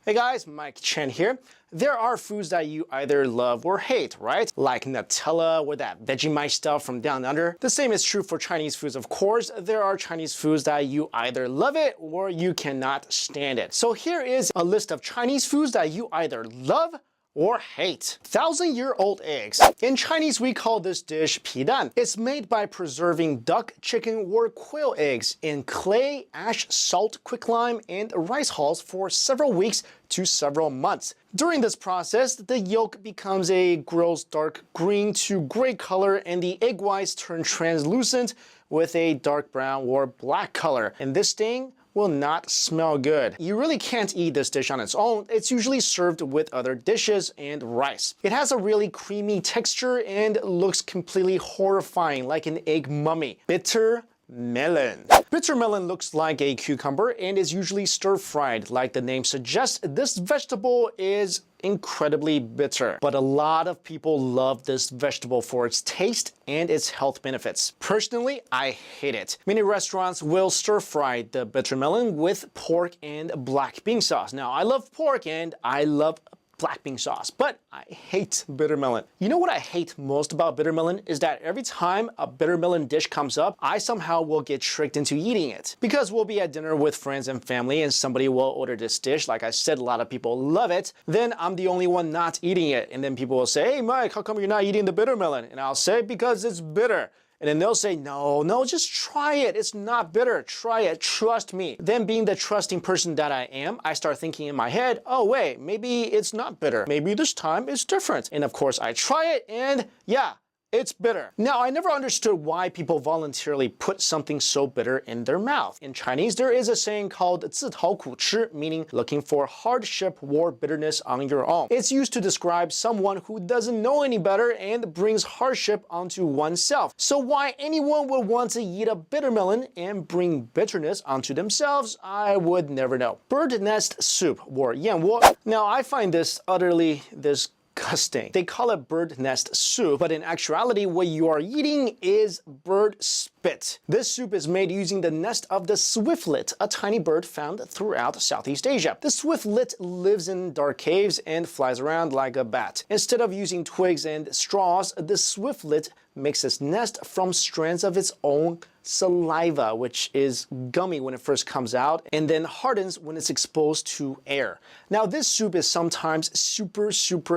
Hey guys, Mikexingchen here. There are foods that you either love or hate, right? Like Nutella or that Vegemite stuff from down under. The same is true for Chinese foods, of course. There are Chinese foods that you either love it or you cannot stand it. So here is a list of Chinese foods that you either love or hate. 1,000-year-old eggs. In Chinese, we call this dish pidan. It's made by preserving duck, chicken, or quail eggs in clay, ash, salt, quicklime, and rice hulls for several weeks to several months. During this process, the yolk becomes a gross dark green to gray color and the egg whites turn translucent with a dark brown or black color. And this thing will not smell good. You really can't eat this dish on its own. It's usually served with other dishes and rice. It has a really creamy texture and looks completely horrifying, like an egg mummy. Bitter melon. Bitter melon looks like a cucumber and is usually stir-fried. Like the name suggests, this vegetable is incredibly bitter. But a lot of people love this vegetable for its taste and its health benefits. Personally, I hate it. Many restaurants will stir-fry the bitter melon with pork and black bean sauce. Now, I love pork and I love black bean sauce, but I hate bitter melon. You know what I hate most about bitter melon is that every time a bitter melon dish comes up, I somehow will get tricked into eating it. Because we'll be at dinner with friends and family and somebody will order this dish, like I said, a lot of people love it, then I'm the only one not eating it. And then people will say, hey Mike, how come you're not eating the bitter melon? And I'll say, because it's bitter. And then they'll say, no, just try it. It's not bitter. Try it. Trust me. Then being the trusting person that I am, I start thinking in my head, oh wait, maybe it's not bitter. Maybe this time it's different. And of course I try it and yeah, it's bitter. Now, I never understood why people voluntarily put something so bitter in their mouth. In Chinese, there is a saying called 自讨苦吃, meaning looking for hardship or bitterness on your own. It's used to describe someone who doesn't know any better and brings hardship onto oneself. So why anyone would want to eat a bitter melon and bring bitterness onto themselves, I would never know. Bird nest soup, or yanwo. Now, I find this utterly disgusting. They call it bird nest soup, but in actuality, what you are eating is bird spit. This soup is made using the nest of the swiftlet, a tiny bird found throughout Southeast Asia. The swiftlet lives in dark caves and flies around like a bat. Instead of using twigs and straws, the swiftlet makes its nest from strands of its own saliva, which is gummy when it first comes out and then hardens when it's exposed to air. Now, this soup is sometimes super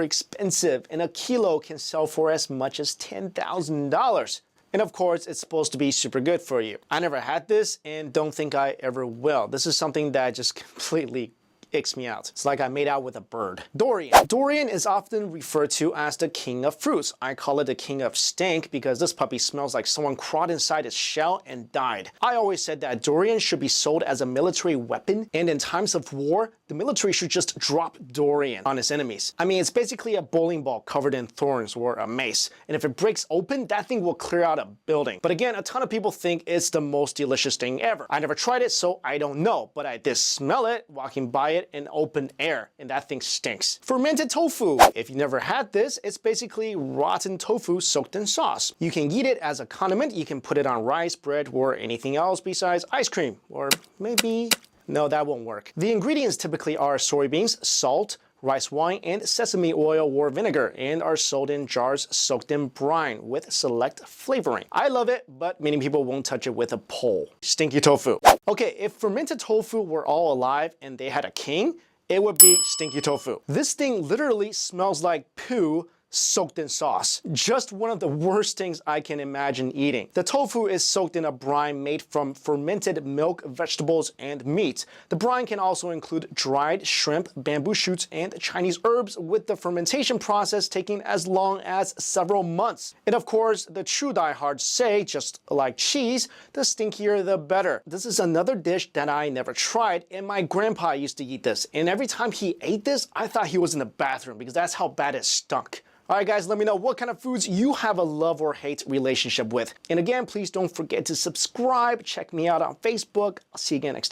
expensive, and a kilo can sell for as much as $10,000. And of course, it's supposed to be super good for you. I never had this and don't think I ever will. This is something that just completely icks me out. It's like I made out with a bird. Durian. Durian is often referred to as the king of fruits. I call it the king of stink because this puppy smells like someone crawled inside its shell and died. I always said that durian should be sold as a military weapon, and in times of war, the military should just drop durian on its enemies. I mean, it's basically a bowling ball covered in thorns or a mace, and if it breaks open, that thing will clear out a building. But again, a ton of people think it's the most delicious thing ever. I never tried it, so I don't know, but I did smell it walking by it in open air, and that thing stinks. Fermented tofu. If you never had this, it's basically rotten tofu soaked in sauce. You can eat it as a condiment. You can put it on rice, bread, or anything else besides ice cream, or maybe, no, that won't work. The ingredients typically are soybeans, salt, rice wine, and sesame oil or vinegar, and are sold in jars soaked in brine with select flavoring. I love it, but many people won't touch it with a pole. Stinky tofu. Okay, if fermented tofu were all alive and they had a king, it would be stinky tofu. This thing literally smells like poo soaked in sauce. Just one of the worst things I can imagine eating. The tofu is soaked in a brine made from fermented milk, vegetables, and meat. The brine can also include dried shrimp, bamboo shoots, and Chinese herbs, with the fermentation process taking as long as several months. And of course, the true diehards say, just like cheese, the stinkier the better. This is another dish that I never tried, and my grandpa used to eat this. And every time he ate this, I thought he was in the bathroom because that's how bad it stunk. Alright guys, let me know what kind of foods you have a love or hate relationship with. And again, please don't forget to subscribe. Check me out on Facebook. I'll see you again next time.